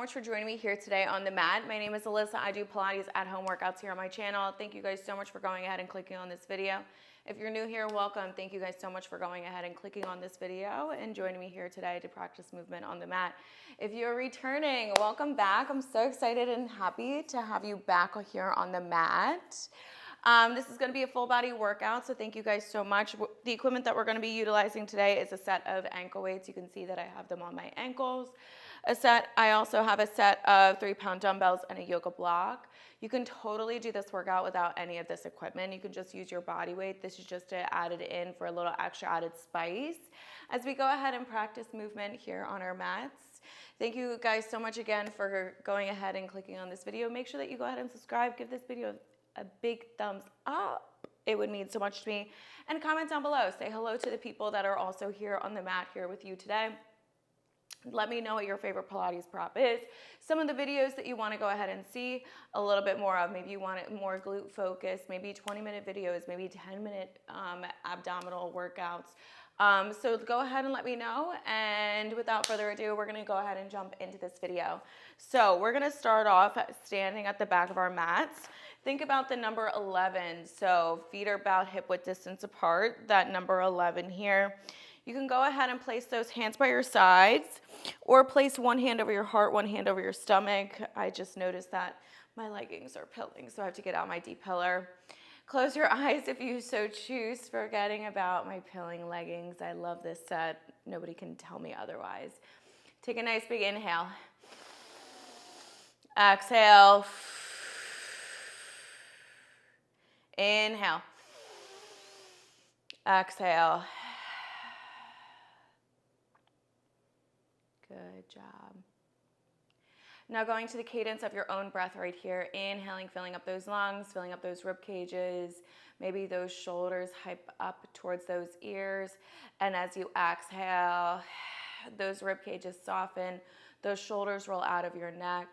much for joining me here today on the mat. My name is Alyssa. I do Pilates at home workouts here on my channel. Thank you guys so much for going ahead and clicking on this video. If you're new here, welcome. Thank you guys so much for going ahead and clicking on this video and joining me here today to practice movement on the mat. If you're returning, welcome back. I'm so excited and happy to have you back here on the mat. This is going to be a full body workout, so thank you guys so much. The equipment that we're going to be utilizing today is a set of ankle weights. You can see that I have them on my ankles. I also have a set of 3-pound dumbbells and a yoga block. You can totally do this workout without any of this equipment. You can just use your body weight. This is just to add it in for a little extra added spice as we go ahead and practice movement here on our mats. Thank you guys so much again for going ahead and clicking on this video. Make sure that you go ahead and subscribe. Give this video a big thumbs up. It would mean so much to me. And comment down below. Say hello to the people that are also here on the mat here with you today. Let me know what your favorite Pilates prop is. Some of the videos that you want to go ahead and see a little bit more of. Maybe you want it more glute focused, maybe 20-minute videos, maybe 10-minute abdominal workouts. So go ahead and let me know. And without further ado, we're going to go ahead and jump into this video. So we're going to start off standing at the back of our mats. Think about the number 11. So feet are about hip width distance apart, that number 11 here. You can go ahead and place those hands by your sides or place one hand over your heart, one hand over your stomach. I just noticed that my leggings are pilling, so I have to get out my D-pillar. Close your eyes if you so choose, forgetting about my pilling leggings. I love this set. Nobody can tell me otherwise. Take a nice big inhale. Exhale. Inhale. Exhale. Good job. Now going to the cadence of your own breath right here. Inhaling, filling up those lungs, filling up those rib cages, maybe those shoulders hype up towards those ears. And as you exhale, those rib cages soften, those shoulders roll out of your neck.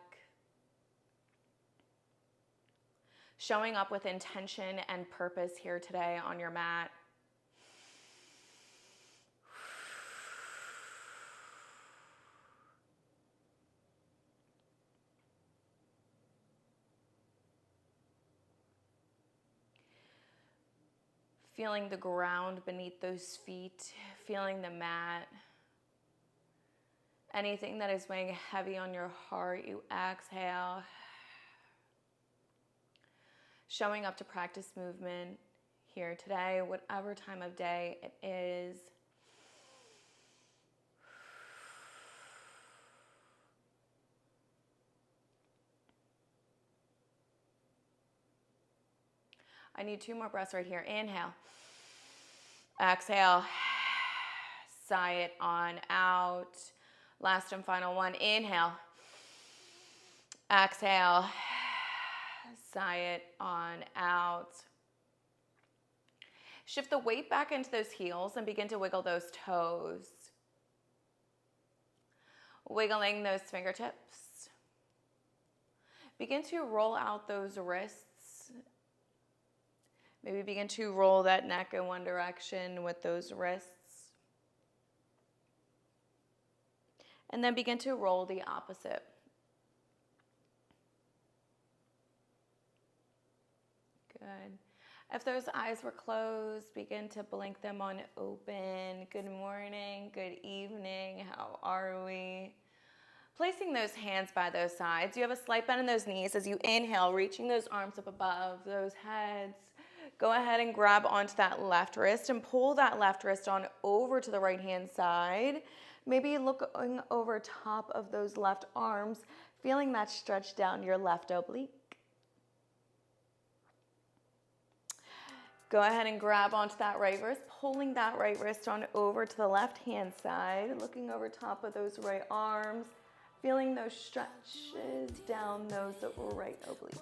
Showing up with intention and purpose here today on your mat. Feeling the ground beneath those feet, feeling the mat. Anything that is weighing heavy on your heart, you exhale. Showing up to practice movement here today, whatever time of day it is. I need 2 more breaths right here. Inhale. Exhale. Sigh it on out. Last and final one. Inhale. Exhale. Sigh it on out. Shift the weight back into those heels and begin to wiggle those toes. Wiggling those fingertips. Begin to roll out those wrists. Maybe begin to roll that neck in one direction with those wrists. And then begin to roll the opposite. Good. If those eyes were closed, begin to blink them on open. Good morning, good evening, how are we? Placing those hands by those sides. You have a slight bend in those knees as you inhale, reaching those arms up above those heads. Go ahead and grab onto that left wrist and pull that left wrist on over to the right hand side. Maybe looking over top of those left arms, feeling that stretch down your left oblique. Go ahead and grab onto that right wrist, pulling that right wrist on over to the left hand side, looking over top of those right arms, feeling those stretches down those right oblique.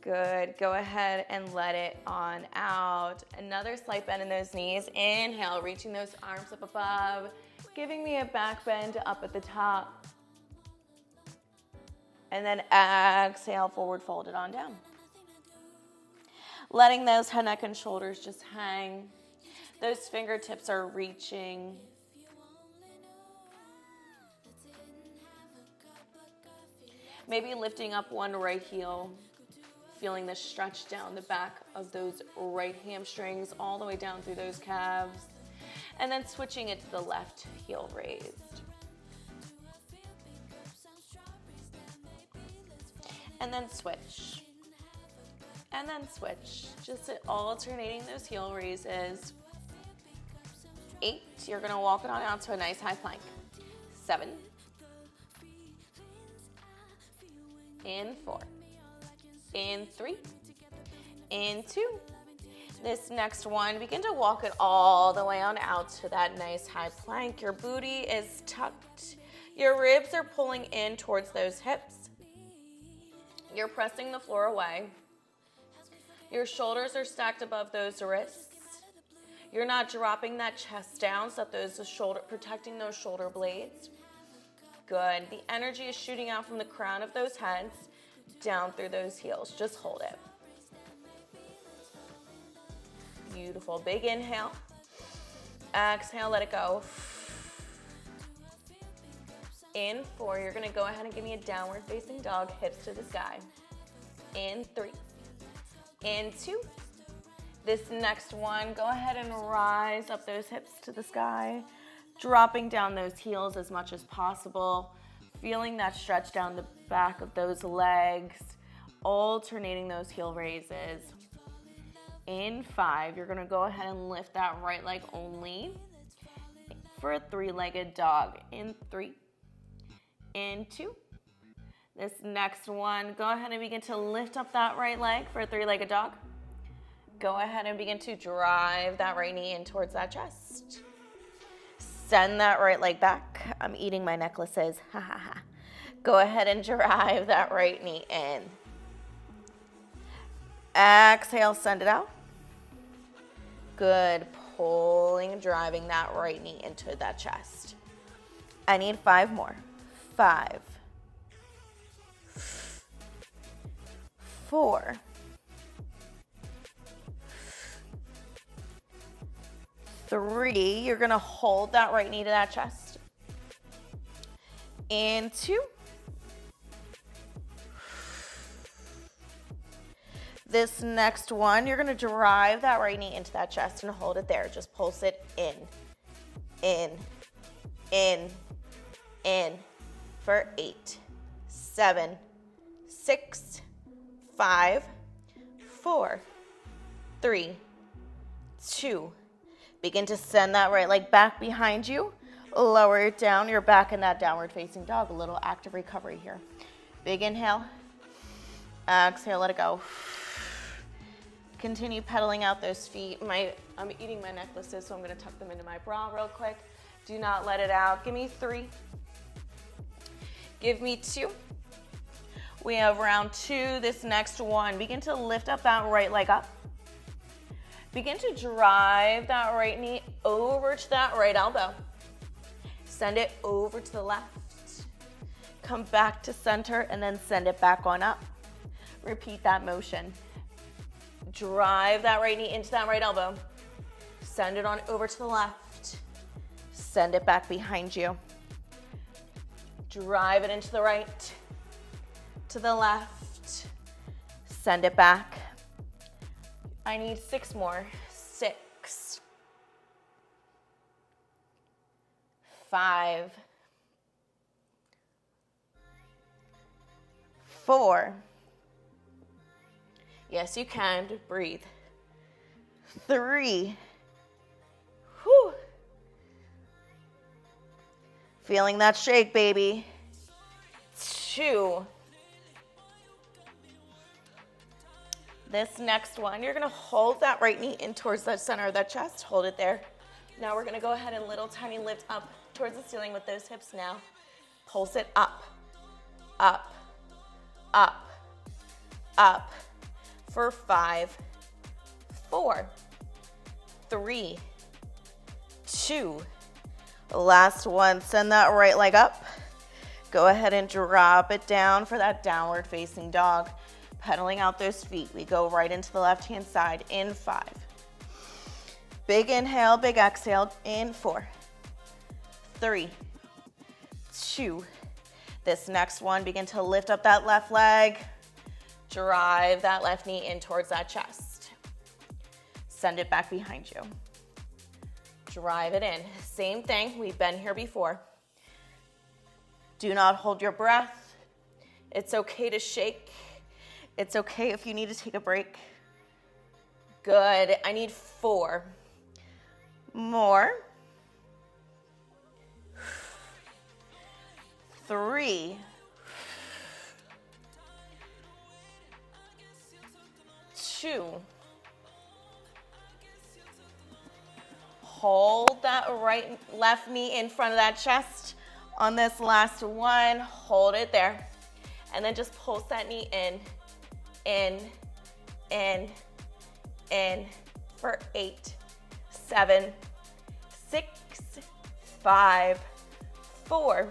Good. Go ahead and let it on out. Another slight bend in those knees. Inhale, reaching those arms up above, giving me a back bend up at the top. And then exhale, forward fold it on down. Letting those head, neck, and shoulders just hang. Those fingertips are reaching. Maybe lifting up one right heel, feeling the stretch down the back of those right hamstrings all the way down through those calves, and then switching it to the left heel raised. And then switch. And then switch. Just alternating those heel raises. 8, you're gonna walk it on out to a nice high plank. 7. And 4. And 3. And 2. This next one, begin to walk it all the way on out to that nice high plank. Your booty is tucked. Your ribs are pulling in towards those hips. You're pressing the floor away. Your shoulders are stacked above those wrists. You're not dropping that chest down so that protecting those shoulder blades. Good. The energy is shooting out from the crown of those heads down through those heels. Just hold it. Beautiful. Big inhale. Exhale, let it go. In 4, you're gonna go ahead and give me a downward facing dog, hips to the sky. In 3. In 2. This next one, go ahead and rise up those hips to the sky, dropping down those heels as much as possible, feeling that stretch down the back of those legs, alternating those heel raises. In 5, you're gonna go ahead and lift that right leg only for a 3-legged dog. In 3. In 2. This next one, go ahead and begin to lift up that right leg for a 3-legged dog. Go ahead and begin to drive that right knee in towards that chest. Send that right leg back. I'm eating my necklaces. Ha ha ha. Go ahead and drive that right knee in. Exhale, send it out. Good. Pulling and driving that right knee into that chest. I need 5 more. 5. 4. 3, you're gonna hold that right knee to that chest. And 2. This next one, you're gonna drive that right knee into that chest and hold it there. Just pulse it in, in, in, in for 8, 7, 6, 5, 4, 3, 2. Begin to send that right leg back behind you. Lower it down. You're back in that downward facing dog. A little active recovery here. Big inhale. Exhale, let it go. Continue pedaling out those feet. I'm eating my necklaces, so I'm going to tuck them into my bra real quick. Do not let it out. Give me 3. Give me 2. We have round 2. This next one, begin to lift up that right leg up. Begin to drive that right knee over to that right elbow. Send it over to the left. Come back to center and then send it back on up. Repeat that motion. Drive that right knee into that right elbow. Send it on over to the left. Send it back behind you. Drive it into the right, to the left. Send it back. I need 6 more. 6. 5. 4. Yes, you can. Breathe. 3. Whew. Feeling that shake, baby. 2. This next one, you're gonna hold that right knee in towards the center of that chest. Hold it there. Now we're gonna go ahead and little tiny lift up towards the ceiling with those hips now. Pulse it up, up, up, up for 5, 4, 3, 2. Last one, send that right leg up. Go ahead and drop it down for that downward facing dog. Pedaling out those feet. We go right into the left-hand side in 5. Big inhale, big exhale in 4, 3, 2. This next one, begin to lift up that left leg. Drive that left knee in towards that chest. Send it back behind you. Drive it in. Same thing, we've been here before. Do not hold your breath. It's okay to shake. It's okay if you need to take a break. Good. I need 4 more. 3. 2. Hold that left knee in front of that chest. On this last one, hold it there. And then just pulse that knee in, for 8, 7, 6, 5, 4,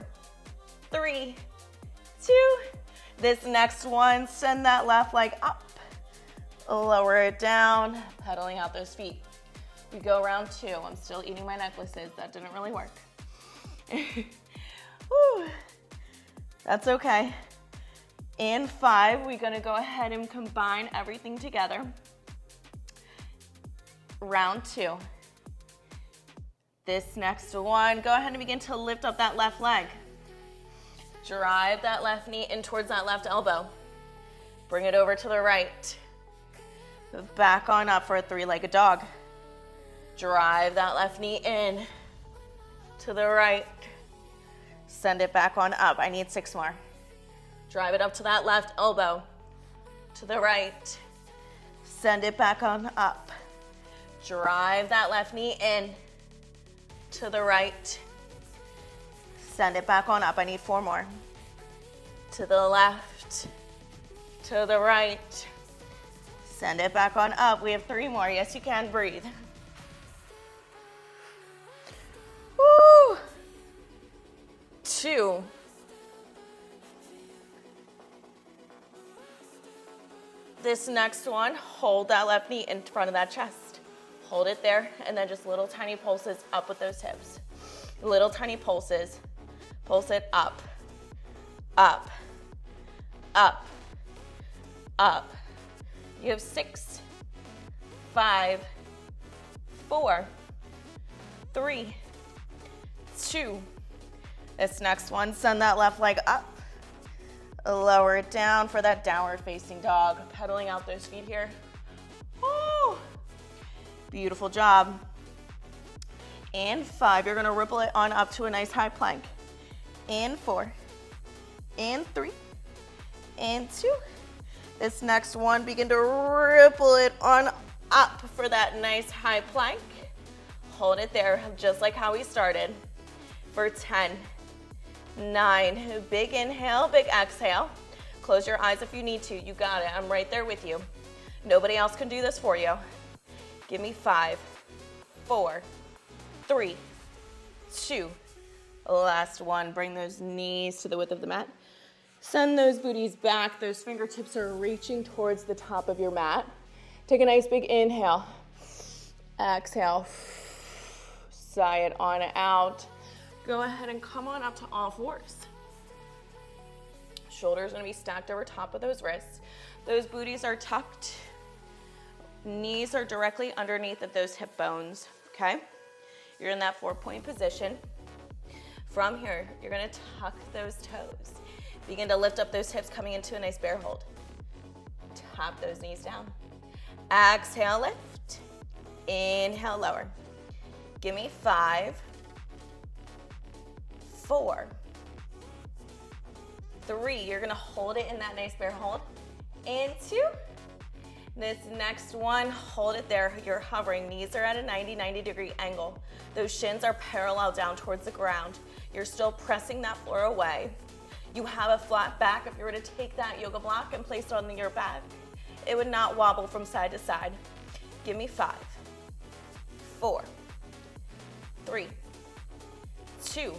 3, 2. This next one, send that left leg up. Lower it down, pedaling out those feet. We go round 2. I'm still eating my necklaces. That didn't really work. Whew. That's okay. In 5, we're gonna go ahead and combine everything together. Round 2. This next one, go ahead and begin to lift up that left leg. Drive that left knee in towards that left elbow. Bring it over to the right. Back on up for a 3-legged dog. Drive that left knee in to the right. Send it back on up. I need 6 more. Drive it up to that left elbow, to the right. Send it back on up. Drive that left knee in, to the right. Send it back on up. I need 4 more. To the left, to the right. Send it back on up. We have 3 more. Yes, you can. Breathe. Woo! 2. This next one, hold that left knee in front of that chest. Hold it there, and then just little tiny pulses up with those hips. Little tiny pulses. Pulse it up, up, up, up. You have 6, 5, 4, 3, 2. This next one, send that left leg up. Lower it down for that downward facing dog. Pedaling out those feet here. Woo! Beautiful job. And 5, you're gonna ripple it on up to a nice high plank. And 4, and 3, and 2. This next one, begin to ripple it on up for that nice high plank. Hold it there, just like how we started. For 10, 9, big inhale, big exhale. Close your eyes if you need to. You got it. I'm right there with you. Nobody else can do this for you. Give me 5, 4, 3, 2. Last one. Bring those knees to the width of the mat. Send those booties back. Those fingertips are reaching towards the top of your mat. Take a nice big inhale. Exhale. Sigh it on out. Go ahead and come on up to all 4s. Shoulders are gonna be stacked over top of those wrists. Those booties are tucked. Knees are directly underneath of those hip bones, okay? You're in that 4-point position. From here, you're gonna tuck those toes. Begin to lift up those hips, coming into a nice bear hold. Tap those knees down. Exhale, lift. Inhale, lower. Give me 5, 4, 3. You're gonna hold it in that nice bear hold. And 2. This next one, hold it there. You're hovering. Knees are at a 90-degree angle. Those shins are parallel down towards the ground. You're still pressing that floor away. You have a flat back. If you were to take that yoga block and place it on your back, it would not wobble from side to side. Give me 5, 4, 3, 2.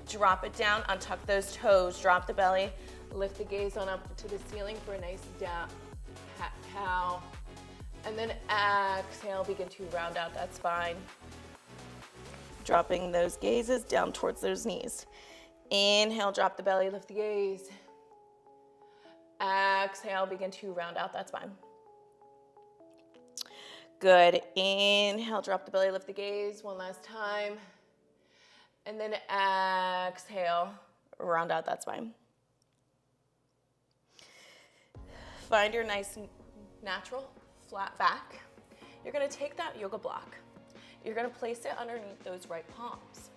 Drop it down, untuck those toes, drop the belly, lift the gaze on up to the ceiling for a nice down, cat-cow. And then exhale, begin to round out that spine. Dropping those gazes down towards those knees. Inhale, drop the belly, lift the gaze. Exhale, begin to round out that spine. Good. Inhale, drop the belly, lift the gaze. One last time. And then exhale, round out that spine. Find your nice, natural, flat back. You're gonna take that yoga block. You're gonna place it underneath those right palms.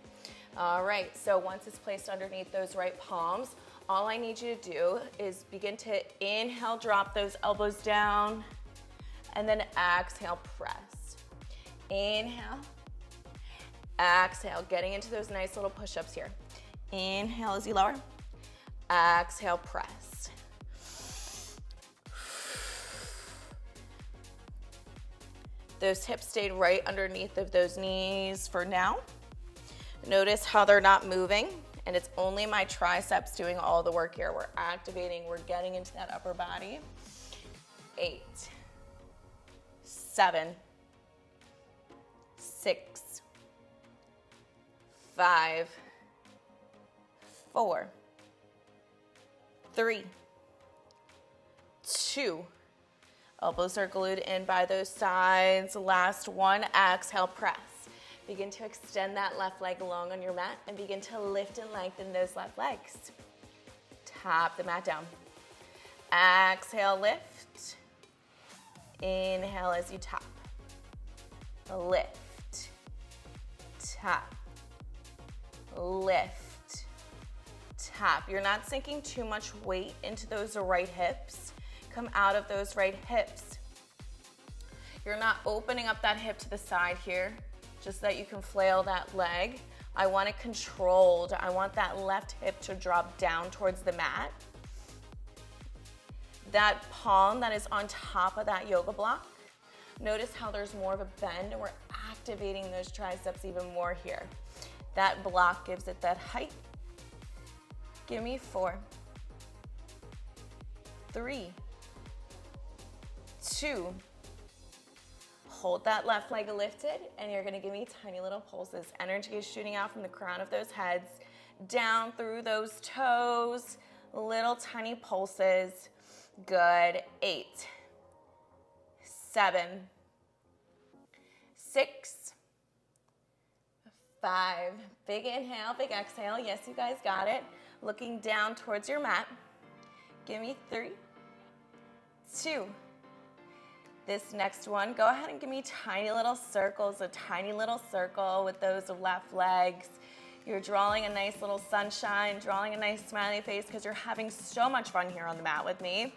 All right, so once it's placed underneath those right palms, all I need you to do is begin to inhale, drop those elbows down, and then exhale, press. Inhale, exhale, getting into those nice little push-ups here. Inhale as you lower, exhale, press. Those hips stayed right underneath of those knees for now. Notice how they're not moving, and it's only my triceps doing all the work here. We're activating, we're getting into that upper body. 8, 7, 6, 5, 4, 3, 2. Elbows are glued in by those sides. Last one, exhale, press. Begin to extend that left leg long on your mat and begin to lift and lengthen those left legs. Tap the mat down. Exhale, lift. Inhale as you tap. Lift. Tap. Lift. Tap. You're not sinking too much weight into those right hips. Come out of those right hips. You're not opening up that hip to the side here, just so that you can flail that leg. I want it controlled. I want that left hip to drop down towards the mat. That palm that is on top of that yoga block, notice how there's more of a bend and we're activating those triceps even more here. That block gives it that height. Give me 4, 3, 2. Hold that left leg lifted, and you're gonna give me tiny little pulses. Energy is shooting out from the crown of those heads, down through those toes, little tiny pulses. Good. 8, 7, 6, 5. Big inhale, big exhale. Yes, you guys got it. Looking down towards your mat. Give me 3, 2. This next one, go ahead and give me tiny little circles, a tiny little circle with those left legs. You're drawing a nice little sunshine, drawing a nice smiley face because you're having so much fun here on the mat with me.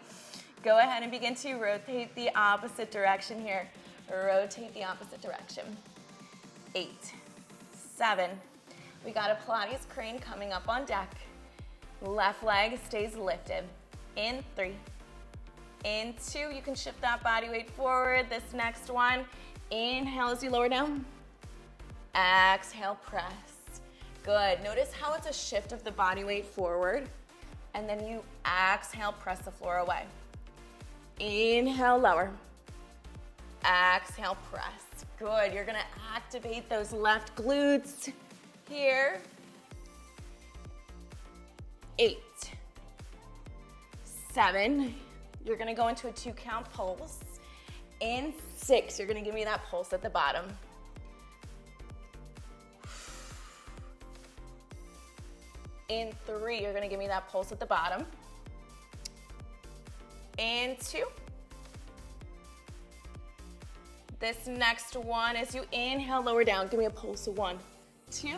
Go ahead and begin to rotate the opposite direction here. Rotate the opposite direction. 8, 7. We got a Pilates crane coming up on deck. Left leg stays lifted. In 3. In 2, you can shift that body weight forward. This next one, inhale as you lower down. Exhale, press. Good. Notice how it's a shift of the body weight forward, and then you exhale, press the floor away. Inhale, lower. Exhale, press. Good. You're gonna activate those left glutes here. 8, 7. You're gonna go into a 2 count pulse. In 6, you're gonna give me that pulse at the bottom. In 3, you're gonna give me that pulse at the bottom. In 2. This next one, as you inhale, lower down, give me a pulse of 1, 2,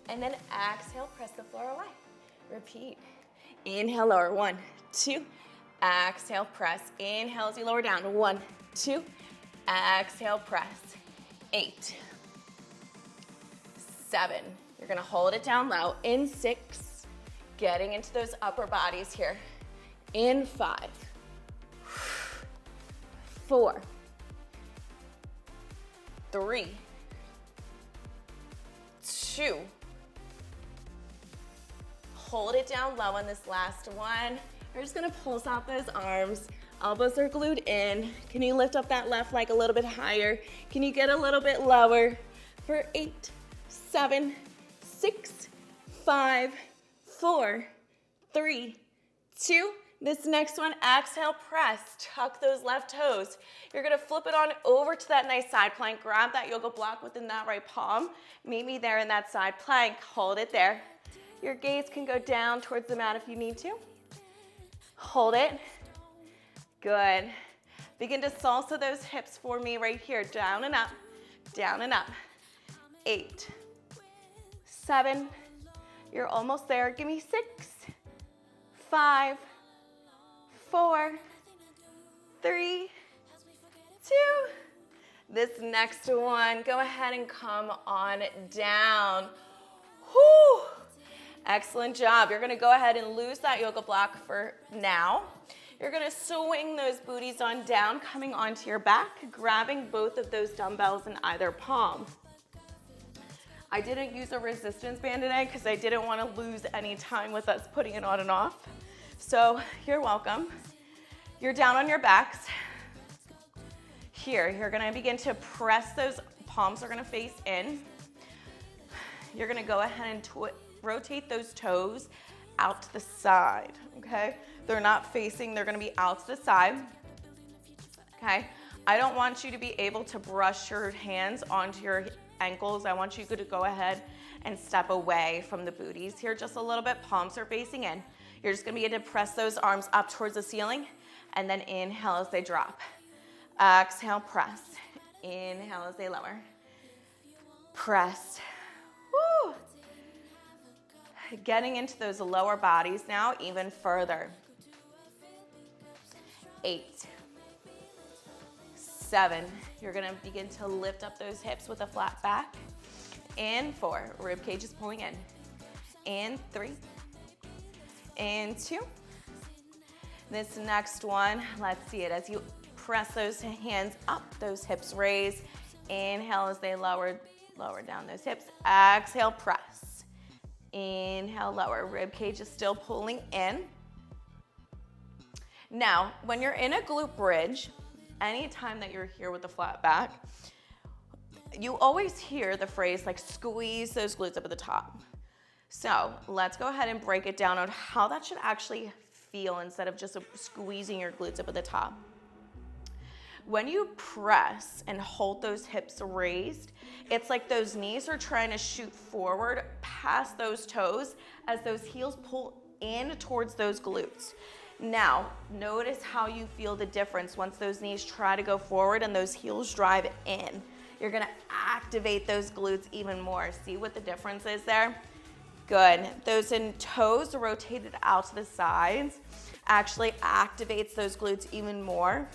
and then exhale, press the floor away. Repeat. Inhale, lower, 1, 2. Exhale, press. Inhale as you lower down. 1, 2. Exhale, press. 8, 7. You're gonna hold it down low. In 6. Getting into those upper bodies here. In 5, 4, 3, 2. Hold it down low on this last one. We're just gonna pulse out those arms. Elbows are glued in. Can you lift up that left leg a little bit higher? Can you get a little bit lower? For 8, 7, 6, 5, 4, 3, 2. This next one, exhale, press. Tuck those left toes. You're gonna flip it on over to that nice side plank. Grab that yoga block within that right palm. Meet me there in that side plank. Hold it there. Your gaze can go down towards the mat if you need to. Hold it. Good. Begin to salsa those hips for me right here. Down and up, down and up. 8, 7, you're almost there. Give me 6, 5, 4, 3, 2. This next one, go ahead and come on down. Whew. Excellent job. You're gonna go ahead and lose that yoga block for now. You're gonna swing those booties on down, coming onto your back, grabbing both of those dumbbells in either palm. I didn't use a resistance band today because I didn't want to lose any time with us putting it on and off. So you're welcome. You're down on your backs. Here, you're gonna begin to press those palms are gonna face in. You're gonna go ahead and rotate those toes out to the side, okay? They're not facing, they're gonna be out to the side, okay? I don't want you to be able to brush your hands onto your ankles. I want you to go ahead and step away from the booties here just a little bit. Palms are facing in. You're just gonna begin to press those arms up towards the ceiling and then inhale as they drop. Exhale, press. Inhale as they lower. Press. Woo. Getting into those lower bodies now even further. 8, 7. You're gonna begin to lift up those hips with a flat back. And 4, rib cage is pulling in. And 3, and 2. This next one, let's see it as you press those hands up, those hips raise. Inhale as they lower down those hips. Exhale, press. Inhale, lower. Rib cage is still pulling in. Now, when you're in a glute bridge, anytime that you're here with a flat back, you always hear the phrase like squeeze those glutes up at the top. So let's go ahead and break it down on how that should actually feel instead of just squeezing your glutes up at the top. When you press and hold those hips raised, it's like those knees are trying to shoot forward past those toes as those heels pull in towards those glutes. Now, notice how you feel the difference once those knees try to go forward and those heels drive in. You're gonna activate those glutes even more. See what the difference is there? Good. Those toes rotated out to the sides actually activates those glutes even more.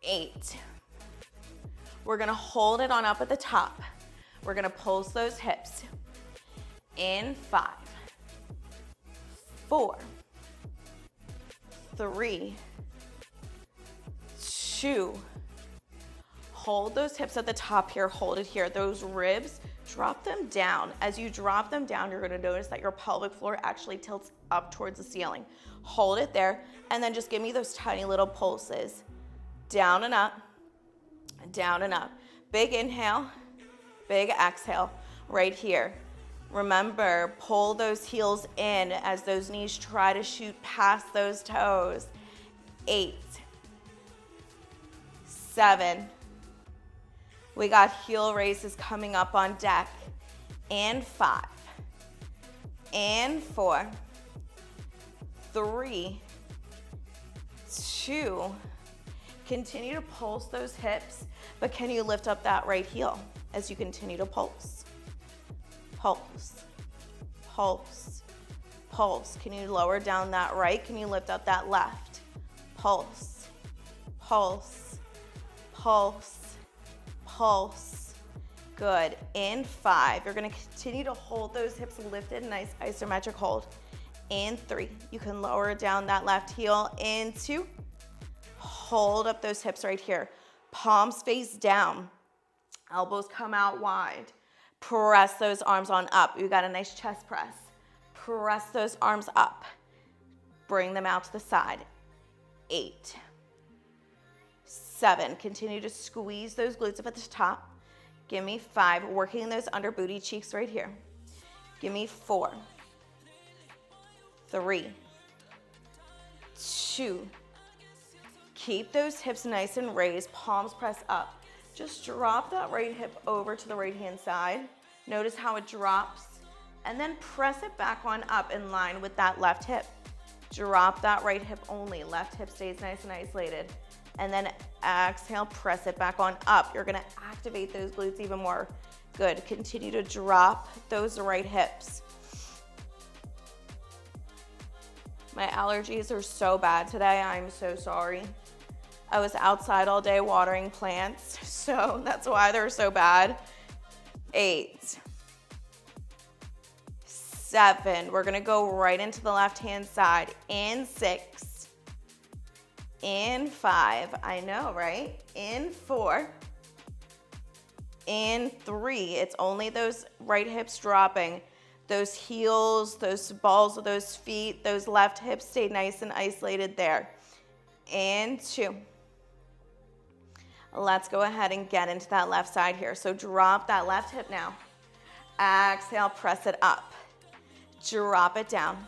8. We're gonna hold it on up at the top. We're gonna pulse those hips. In 5, 4, 3, 2. Hold those hips at the top here, hold it here. Those ribs, drop them down. As you drop them down, you're gonna notice that your pelvic floor actually tilts up towards the ceiling. Hold it there, and then just give me those tiny little pulses. Down and up, down and up. Big inhale, big exhale, right here. Remember, pull those heels in as those knees try to shoot past those toes. 8, 7. We got heel raises coming up on deck. And 5, and 4, 3, 2. Continue to pulse those hips, but can you lift up that right heel as you continue to pulse? Pulse, pulse, pulse. Can you lower down that right? Can you lift up that left? Pulse, pulse, pulse, pulse. Good. In 5, you're gonna continue to hold those hips lifted, nice isometric hold. In 3, you can lower down that left heel. In 2, hold up those hips right here. Palms face down, elbows come out wide. Press those arms on up. You got a nice chest press. Press those arms up. Bring them out to the side. 8, 7. Continue to squeeze those glutes up at the top. Give me 5. Working those under booty cheeks right here. Give me 4, 3, 2. Keep those hips nice and raised, palms press up. Just drop that right hip over to the right hand side. Notice how it drops, and then press it back on up in line with that left hip. Drop that right hip only, left hip stays nice and isolated. And then exhale, press it back on up. You're gonna activate those glutes even more. Good, continue to drop those right hips. My allergies are so bad today, I'm so sorry. I was outside all day watering plants, so that's why they're so bad. 8, 7, we're gonna go right into the left-hand side. In 6, in 5, I know, right? In 4, in 3, it's only those right hips dropping. Those heels, those balls of those feet, those left hips stay nice and isolated there. In 2. Let's go ahead and get into that left side here. So drop that left hip now. Exhale, press it up. Drop it down.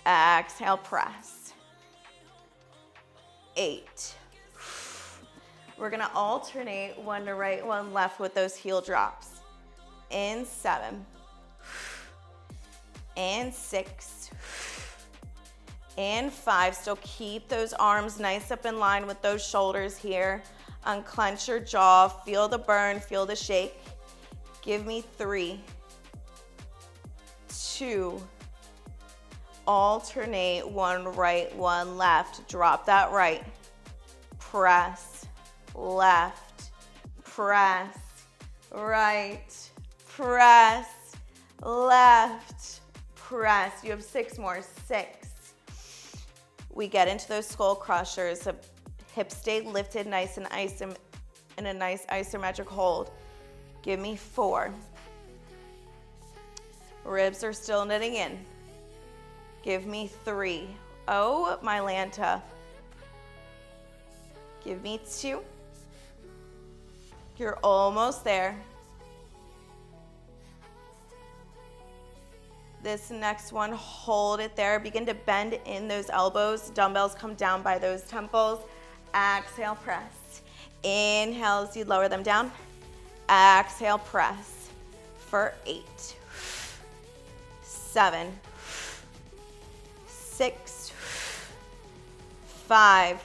Exhale, press. 8. We're gonna alternate one to right, one left with those heel drops. In 7. And 6. And 5. Still keep those arms nice up in line with those shoulders here. Unclench your jaw, feel the burn, feel the shake. Give me 3, 2, alternate, one right, one left. Drop that right, press, left, press, right, press, left, press. You have 6 more, 6. We get into those skull crushers. Hips stay lifted nice and in a nice isometric hold. Give me 4. Ribs are still knitting in. Give me 3. Oh, my Lanta. Give me 2. You're almost there. This next one, hold it there. Begin to bend in those elbows. Dumbbells come down by those temples. Exhale, press. Inhale as you lower them down. Exhale, press for 8, 7, 6, 5,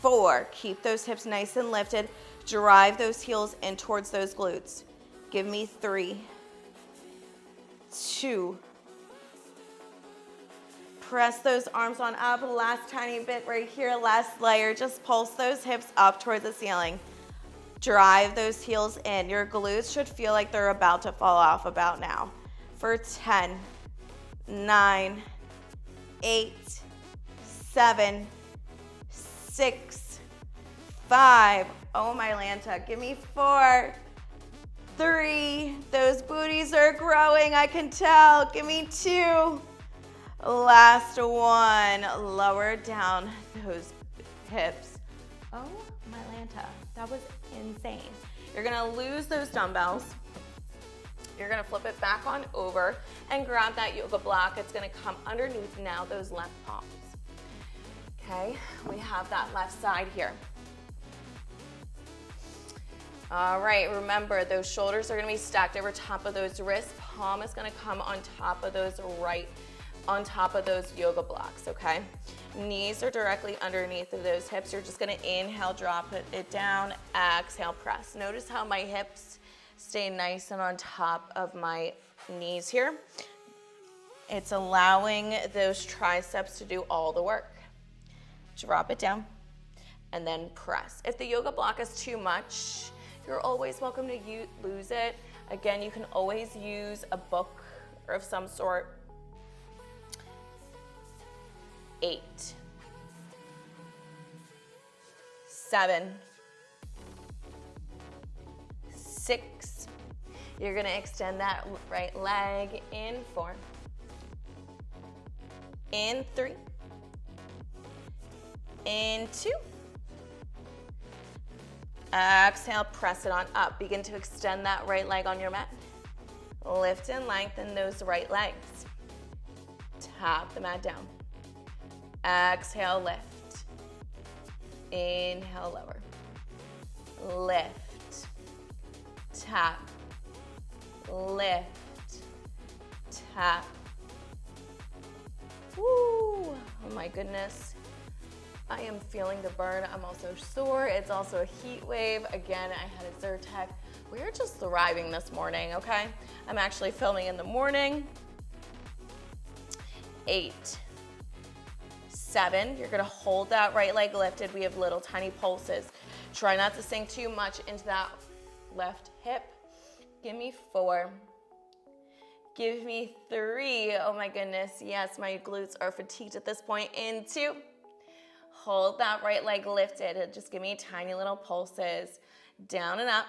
4. Keep those hips nice and lifted. Drive those heels in towards those glutes. Give me 3, 2. Press those arms on up. Last tiny bit right here, last layer. Just pulse those hips up towards the ceiling. Drive those heels in. Your glutes should feel like they're about to fall off about now. For 10, 9, 8, 7, 6, 5. Oh, my Lanta. Give me 4, 3. Those booties are growing, I can tell. Give me 2. Last one. Lower down those hips. Oh, my Lanta. That was insane. You're gonna lose those dumbbells. You're gonna flip it back on over and grab that yoga block. It's gonna come underneath now those left palms. Okay, we have that left side here. All right, remember those shoulders are gonna be stacked over top of those wrists. Palm is gonna come on top of those on top of those yoga blocks, okay? Knees are directly underneath of those hips. You're just gonna inhale, drop it down, exhale, press. Notice how my hips stay nice and on top of my knees here. It's allowing those triceps to do all the work. Drop it down and then press. If the yoga block is too much, you're always welcome to lose it. Again, you can always use a book or of some sort. 8, 7, 6. You're gonna extend that right leg in 4, in 3, in 2. Exhale, press it on up. Begin to extend that right leg on your mat. Lift and lengthen those right legs. Tap the mat down. Exhale, lift. Inhale, lower. Lift. Tap. Lift. Tap. Woo! Oh my goodness. I am feeling the burn. I'm also sore. It's also a heat wave. Again, I had a Zyrtec. We're just thriving this morning, okay? I'm actually filming in the morning. 8, 7. You're gonna hold that right leg lifted. We have little tiny pulses. Try not to sink too much into that left hip. Give me 4. Give me 3. Oh my goodness. Yes, my glutes are fatigued at this point. In 2. Hold that right leg lifted. Just give me tiny little pulses. Down and up.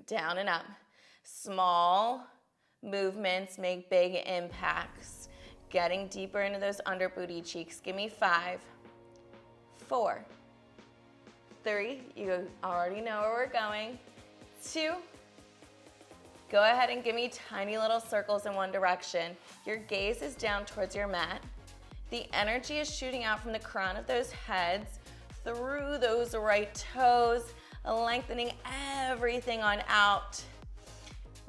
Down and up. Small movements make big impacts. Getting deeper into those under booty cheeks. Give me 5, 4, 3. You already know where we're going. 2. Go ahead and give me tiny little circles in one direction. Your gaze is down towards your mat. The energy is shooting out from the crown of those heads through those right toes, lengthening everything on out.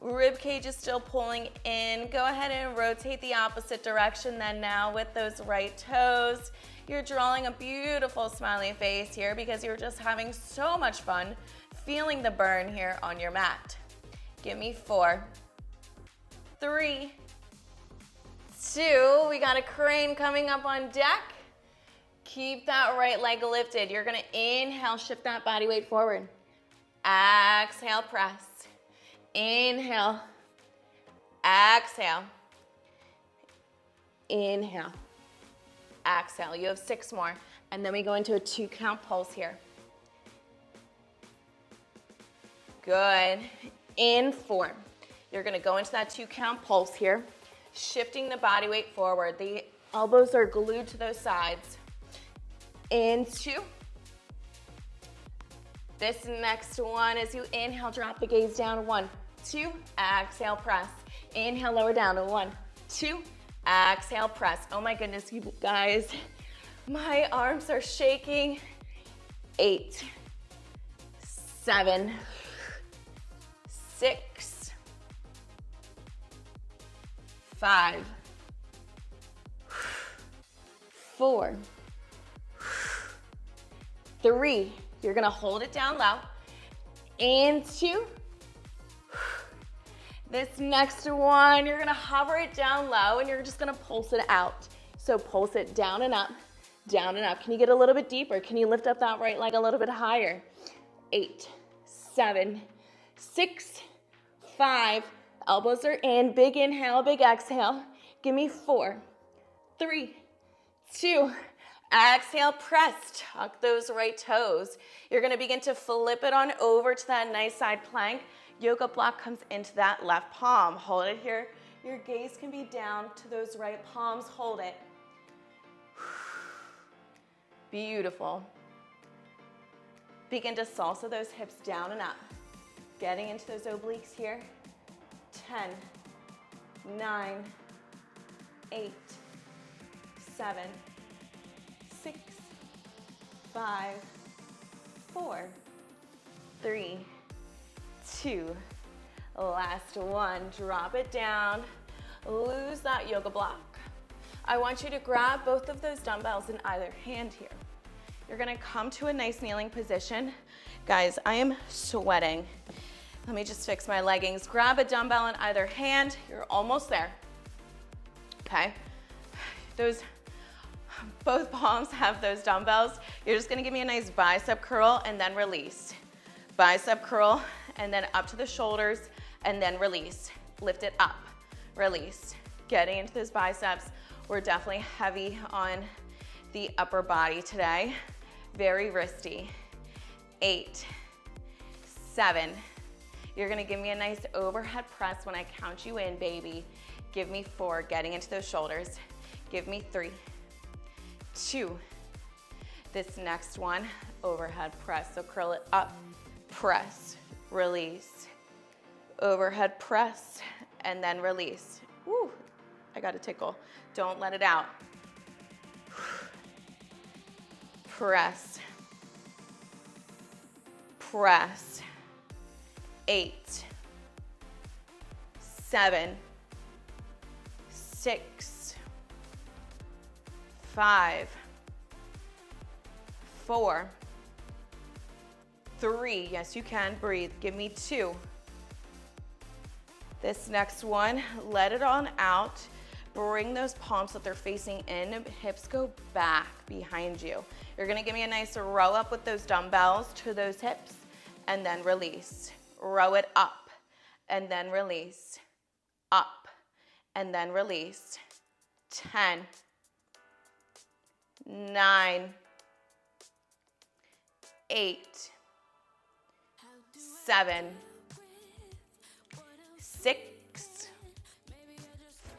Rib cage is still pulling in. Go ahead and rotate the opposite direction then now with those right toes. You're drawing a beautiful smiley face here because you're just having so much fun feeling the burn here on your mat. Give me 4, 3, 2. We got a crane coming up on deck. Keep that right leg lifted. You're gonna inhale, shift that body weight forward. Exhale, press. Inhale. Exhale. Inhale. Exhale. You have 6 more. And then we go into a 2 count pulse here. Good. In 4. You're gonna go into that 2 count pulse here. Shifting the body weight forward. The elbows are glued to those sides. In 2. This next one, as you inhale, drop the gaze down. 1, 2. Exhale, press. Inhale, lower down. 1, 2. Exhale, press. Oh my goodness, you guys. My arms are shaking. 8, 7, 6, 5, 4, 3. You're gonna hold it down low. And 2. This next one, you're gonna hover it down low and you're just gonna pulse it out. So pulse it down and up, down and up. Can you get a little bit deeper? Can you lift up that right leg a little bit higher? 8, 7, 6, 5. Elbows are in. Big inhale, big exhale. Give me 4, 3, 2. Exhale, press. Tuck those right toes. You're gonna begin to flip it on over to that nice side plank. Yoga block comes into that left palm. Hold it here. Your gaze can be down to those right palms. Hold it. Beautiful. Begin to salsa those hips down and up. Getting into those obliques here. 10, 9, 8, 7, 6, 5, 4, 3, 2. Last one. Drop it down. Lose that yoga block. I want you to grab both of those dumbbells in either hand here. You're gonna come to a nice kneeling position. Guys, I am sweating. Let me just fix my leggings. Grab a dumbbell in either hand. You're almost there. Okay. Both palms have those dumbbells. You're just gonna give me a nice bicep curl and then release. Bicep curl and then up to the shoulders and then release. Lift it up, release. Getting into those biceps. We're definitely heavy on the upper body today. Very wristy. 8, 7. You're gonna give me a nice overhead press when I count you in, baby. Give me 4, getting into those shoulders. Give me 3, 2. This next one, overhead press. So curl it up, press, release, overhead press, and then release. Woo, I got a tickle. Don't let it out. Press, press. 8, 7, 6, 5, 4, 3. Yes, you can. Breathe. Give me 2. This next one, let it on out. Bring those palms that they're facing in. Hips go back behind you. You're going to give me a nice row up with those dumbbells to those hips, and then release. Row it up, and then release. Up, and then release. 10, 9, 8, 7, 6,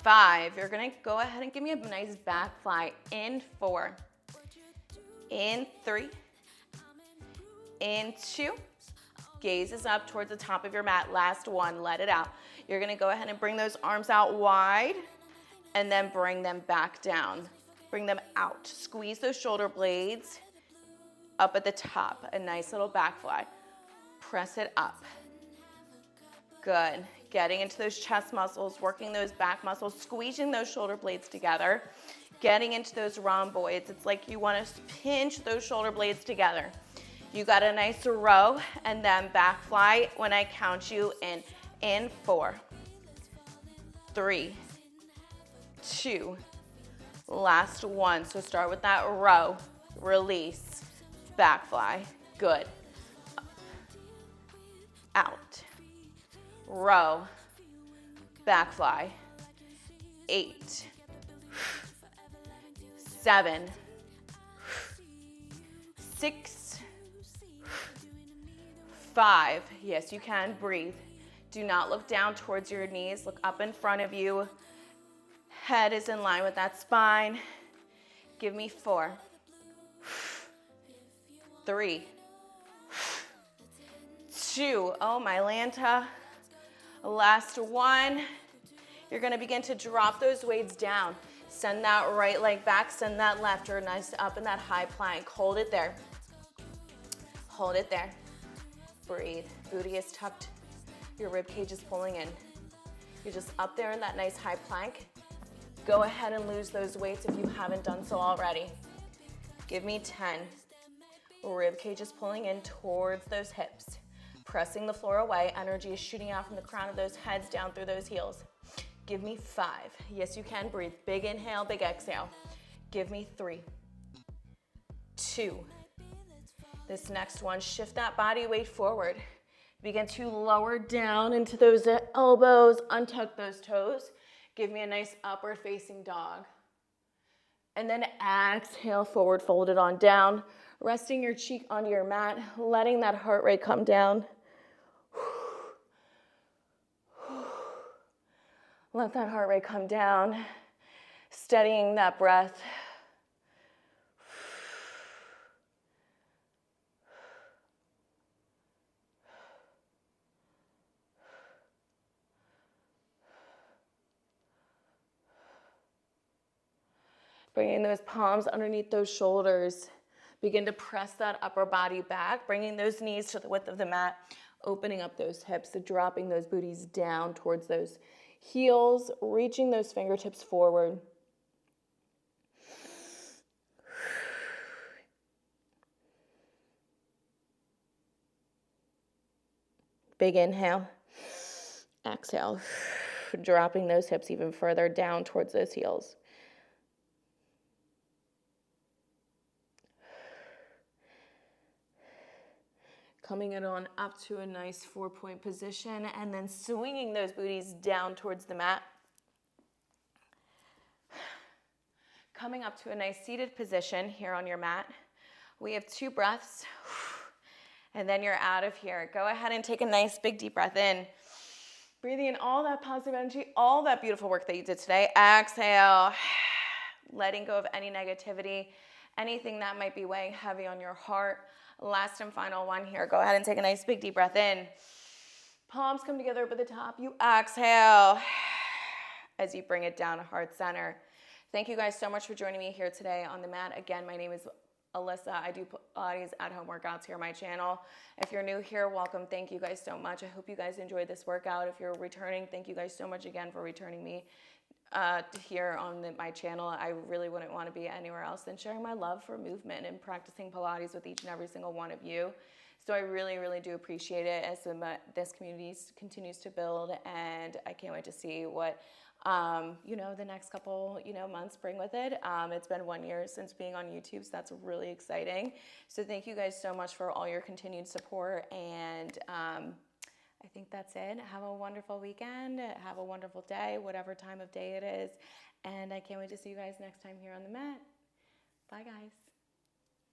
5. You're gonna go ahead and give me a nice back fly. In 4, in 3, in 2. Gaze is up towards the top of your mat. Last one, let it out. You're gonna go ahead and bring those arms out wide and then bring them back down. Bring them out. Squeeze those shoulder blades up at the top. A nice little back fly. Press it up. Good. Getting into those chest muscles, working those back muscles, squeezing those shoulder blades together, getting into those rhomboids. It's like you want to pinch those shoulder blades together. You got a nice row, and then back fly when I count you in. In 4, 3, 2, last one. So start with that row, release, back fly. Good. Out. Row, back fly. 8, 7, 6, 5. Yes, you can. Breathe. Do not look down towards your knees. Look up in front of you. Head is in line with that spine. Give me 4, 3, 2. Oh, my Lanta. Last one. You're going to begin to drop those weights down. Send that right leg back. Send that left. You're nice up in that high plank. Hold it there. Hold it there. Breathe. Booty is tucked. Your rib cage is pulling in. You're just up there in that nice high plank. Go ahead and lose those weights if you haven't done so already. Give me 10. Rib cage is pulling in towards those hips. Pressing the floor away. Energy is shooting out from the crown of those heads down through those heels. Give me 5. Yes, you can. Breathe. Big inhale, big exhale. Give me 3, 2. This next one, shift that body weight forward. Begin to lower down into those elbows, untuck those toes. Give me a nice upward facing dog. And then exhale, forward, fold it on down. Resting your cheek onto your mat, letting that heart rate come down. Let that heart rate come down. Steadying that breath. Bringing those palms underneath those shoulders. Begin to press that upper body back, bringing those knees to the width of the mat, opening up those hips, dropping those booties down towards those heels, reaching those fingertips forward. Big inhale. Exhale. Dropping those hips even further down towards those heels. Coming it on up to a nice 4-point position and then swinging those booties down towards the mat. Coming up to a nice seated position here on your mat. We have 2 breaths and then you're out of here. Go ahead and take a nice big deep breath in. Breathing in all that positive energy, all that beautiful work that you did today. Exhale, letting go of any negativity, anything that might be weighing heavy on your heart. Last and final one here. Go ahead and take a nice big deep breath in. Palms come together up at the top. You exhale as you bring it down to heart center. Thank you guys so much for joining me here today on the mat. Again, my name is Alyssa. I do Pilates at-home workouts here on my channel. If you're new here, welcome. Thank you guys so much. I hope you guys enjoyed this workout. If you're returning, thank you guys so much again for returning me here on my channel. I really wouldn't want to be anywhere else than sharing my love for movement and practicing Pilates with each and every single one of you. So I really, really do appreciate it as this community continues to build, and I can't wait to see what the next couple, months bring with it. It's been 1 year since being on YouTube, so that's really exciting. So thank you guys so much for all your continued support, and I think that's it. Have a wonderful weekend. Have a wonderful day, whatever time of day it is, and I can't wait to see you guys next time here on the mat. Bye, guys.